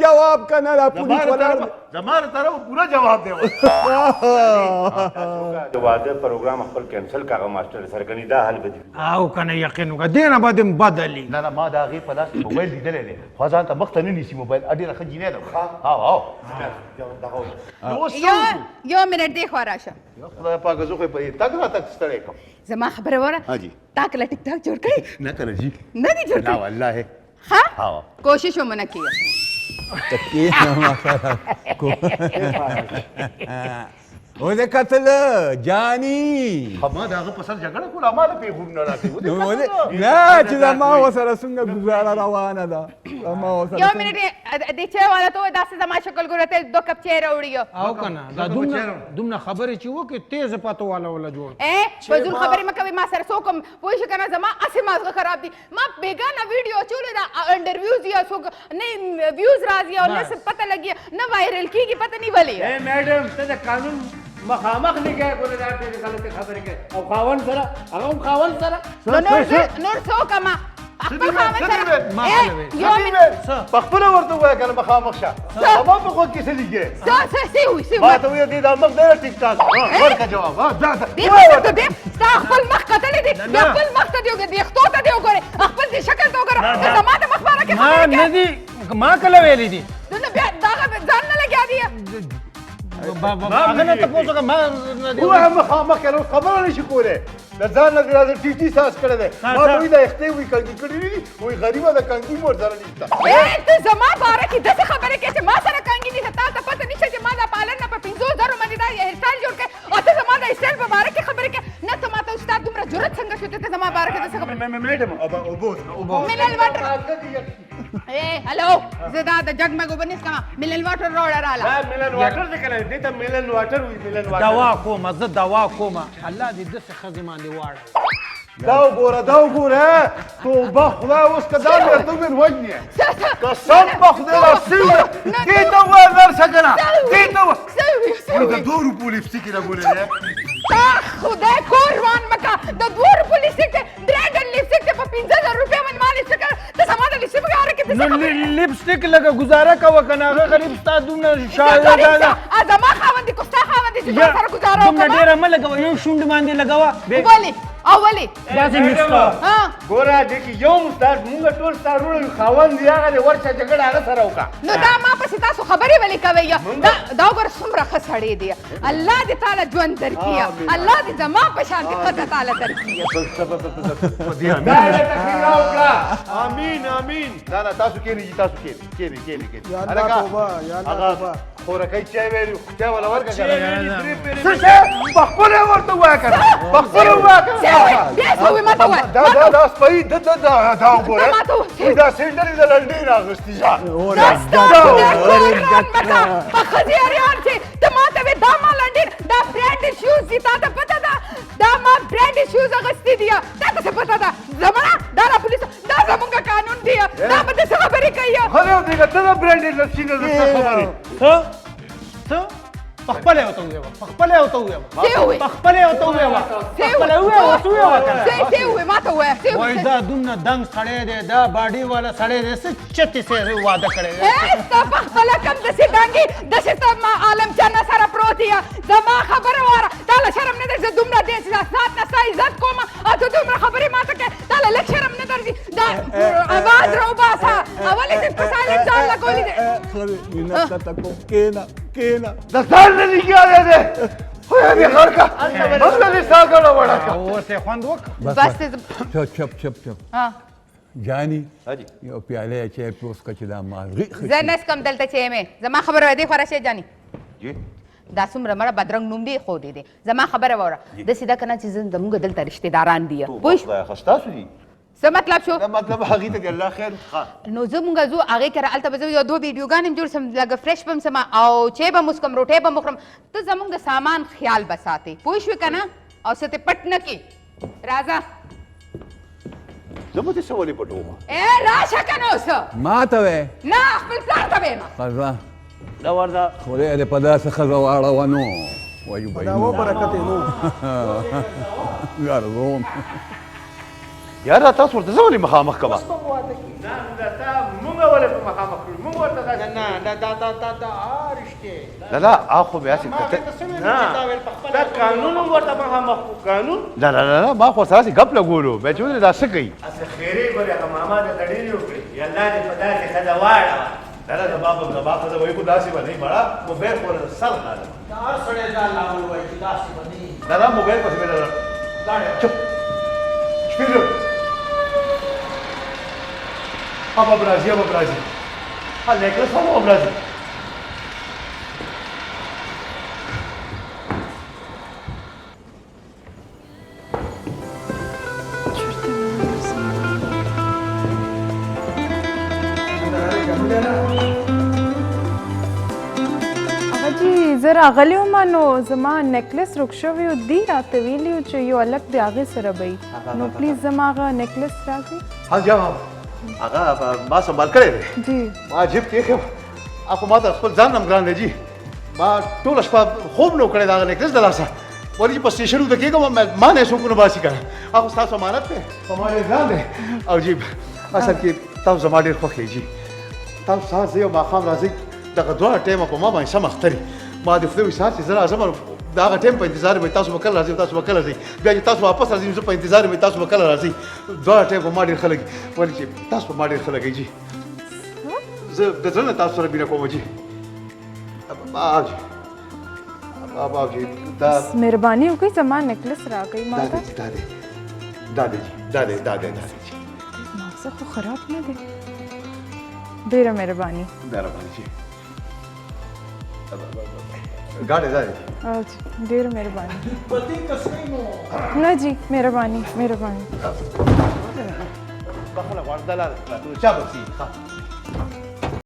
جواب کنه دا پولیس ولاړ زماره طرف پورا جواب دی د واده پروګرام خپل کینسل کاغه ماستر سره کني دا حل بدی او کنه یقین وکړه دینه بعد بدلی نه ما دا غي په لاس موبایل لیدلې دی خو ځان ته مخ ته نه نیسی موبایل اډیره خجینه ده او یو منټ دی خو راشه خدای پاک زه خو په تک را تک ستړی کوم زما خبره وره حاجی تا کله ټیک ټاک جوړ کړی نه کنه جی نه دی جوړ نه کړی والله ها کوشش ومنه کیه او دې قتل جانی ما دا هغه په سر جګړه کوله ما له پیغام نه راځي نه چې زما ورسره څنګه ګزاره روانه ده زما ورسره یو منټ دی چې والا ته داسې زما شکل ګوره ته دو کپ چای راوړي او کنه دا دومره خبرې چې وکړې تیز پته والا ولا جوړ فضول خبرې مه کوئ ما سره څوک پوه شو که نه زما هسې مازغه خراب دي ما بېګانه ویډیو اچولی دا انټرویوز یا څوک نه ویوز راځي او نه څه پته لګي نه وایرل کېږي پته نه ولې میډم ته د قانون مخامخ لګیا ګوره دا ډېرې غلطې خبرې کوي او خاوند سره هغه هم خاوند سره نور څوک ما خپل خاوند سره یو منټ په خپله ورته ووایه که نه مخامخ شه ما په غوږ کې څه لیکې ما ته ووایه دې دا مخ دی ټیک ټاک ورکړه جواب ستا خپل مخ کتلی دی بیا خپل مخ ته دې وګوره دیختو ته دې وګورې خپل دې شکل ته وګوره ته زما د مخ باره کې ما نه دي ما کله ویلې دي نو بیا دغه ځان نه لګیا دی هغه نه تپوس وکړه ما ووایه مخامخ که نه اوس خبره نه شي کولی د ځان نه دې راځه ټي ساس کړی دی ما ته وایي دا یختې وایي کنګي کړي دي وایي غریبه د کنګي مور سره نشته ته زما باره کې داسې خبرې کوې چې ما سره کنګي نشته تا ته پته نشته چې ما دا پالن نه په 500,000 باندې دا هیرسټایل جوړ کړی او ته زما د هیرسټایل په باره کې خبرې کوې نه ته ما ته استاد دومره جرأت څنګه شو ته زما باره کې داسې خبرې منرل واټر هلو زه دا د جګ مګ اوبه نیسکم منرل واټر راوړه راله ملن واټر دې که نه دې ته ملن واټر وایي ملن واټر دوا کومه زه دوا کومه الله دې داسې ښځې باندې واړه دا وګوره توبه خدای اوس که دا درته ومې وژنې قسم په خدای راسوي دې ته ووایه ورشه که نه دې ته وایه د 2 روپو لپسټیک یې راګولې دی خدای کور روان مکه د 2 روپو لپسټیک دی برانډډ لپسټیک دی په 15,000 روپۍ باندې ما لپسټیک ته زما د لپسټیک په باره کې څه خبرې لپسټیک لکه ګزاره کوه که نه هغه غریب ستا دومره زما خاوند دی که ستا خاوند دی چې ما سره ګزاره دومره ډېره مه لګوه یو شونډ باندې لګوه ولې او ولې داسې مکس کوه ګوره دې کې یو استاد مونږ ټول ستا وروڼه یو خاوند دی هغه دی ورشه جګړه هغه سره وکړه نو دا ما پسې تاسو خبرې ولې کوئ دا وګوره څومره ښه سړی دی الله دې تعالی ژوند درکړي الله دې زما په شان دې ښځه تعالی درکړي امین نه تاسو کېنئ جي تاسو کېنئ هغه خورکۍ چای ویلي چای والا ورکړه که نه څه شی په خپله یې ورته ووایه که نه په خپله ووایه که نه بیا څه ووایي ما ته ووایه دا سپی دا وګوره دا سینډر یې د لنډۍ راغوستي په ښځې اریان چې ته ما ته وې دا ما لنډۍ دا برانډ شوز دي تا ته پته ده دا ما برانډ شوز اغوستي دي تا ته څه پته ده زمانه دا را پولیس دا زمونږ قانون دی دا به ته څه خبرې کوي خدای دې ته دا برانډ لپسي نه ده څه خبرې څه پخپله یې ورته وویوه پخپله یې ورته وویوه پخپله یې ورته وویوه پخپله یې وویوه څه وویوه که نه څه ووایي ما ته ووایه وایي دا دومره دنګ سړی دی دا باډي والا سړی دی څه چتې سې واده کړی دی ستا پخپله کوم داسې ډنګې داسې ته ما عالم چانه سره پروت یې زما خبره واره تا له شرم نه دی زه دومره دې سات نه ستا عزت کوم او ته دومره خبرې ما ته کوې تا له لږ شرم نه درځي دا اواز راوباسه ولې دې په سالم ځان لګولی دی کېنه د ځان نه لګیا دی خدای دې خیر کړه همدا دې سا ګڼه وړه کړه اوس یې خوند وکړه بس چپ جانی یو پیاله چای پوس که چې دا ماغي زه نسکم دلته چای مې زما خبره وایي خو راشئ جاني دا څومره مړه بدرنګ نوم دی خو دی زما خبره واوره داسې ده که نه چې زموږ دلته رشتې داران دي پوه شو ستاسو دي څه مطلب شو مطلب هغې ته دې الله خیر نو زه مونږ ځو هغې کره هلته به زه یو 2 ویډیوګانې هم جوړ سم لږ فرش به هم سم او چای به مسکم روټۍ به مخورم ته زموږ د سامان خیال به ساتې پوه شوې که نه او څه ته پټ نه کړي راځه زه به دې څه ولې پټوم راشه که نه اوس ما ته وې نه خپل پلار ته ویم ښځه دا ورده خدای دې په داسې ښځه واړوه نو وایو به دا و برکت یې نو ګرځوم یاره تاسو ورته څه ولې مخامخ کوه اوس به واده کې نه دا تا مونږ ولې په مخامخ کړو مونږ ورته دا نه دا رشته نه نه اخو بیا څه ما کته ته څه ویل نه چې دا ویل په خپل دا قانون ورته مخامخ کړو قانون نه نه نه ما خو سره غپ لګولو به چې دا څه کوي اسه خیره ګورې هغه ماما د تړلې وکړي یا الله دې په داسې خدا واړه نه نه د بابا ته وایي کو داسې باندې مړه موبایل خور سر غاله دا هر سړی دا لاول وایي چې داسې باندې نه نه موبایل پسې مې چپ شپېلو ابا برازي ها نیکلس هم برازي زه راغلی وم نو زما نیکلس رک شوی و دی راته ویلي و چې یو هلک د هغې سره به وي نو پلیز زما هغه نیکلس راکړئ ها جام هغه ما سنبال کړی دی جی ما جیب کې ایښی اخو ما ته خپل ځان هم ګران دی جي ما ټوله شپه خوب نه و کړی د هغه نیکلس د لاسه ولې چې په سټېشن ته کېږم ما نه څوک نه باسي که نه اخو ستاسو امانت دی په ما ډېر ګران دی او جي اصل کې تاسو زما ډېر خوښ یې جي تاسو سهار زه یو ماښام راځئ دغه دواړه ټایمه په ما باندې سم اختر ما د خدای سهار چې زه راځم د هغه ټایم په انتظار به تاسو به کله راځئ تاسو به کله راځئ بیا چې تاسو واپس راځئ زه په انتظار به تاسو به کله راځئ دواړه ټایم په ما ډېر ښه لګي ولې چې تاسو په ما ډېر ښه لګئ جي زه د زړه نه تاسو سره مینه کوم جي بابا جي دا مهرباني وکړئ زما نیکلس راکړئ ما ته دا دی مغزه خو خراب نه دی ډېره مهرباني جي ګاډی دا دی ډېره مهرباني پتی کسې نو نه جی مهرباني بخله غواړم دا لاره چا به ځي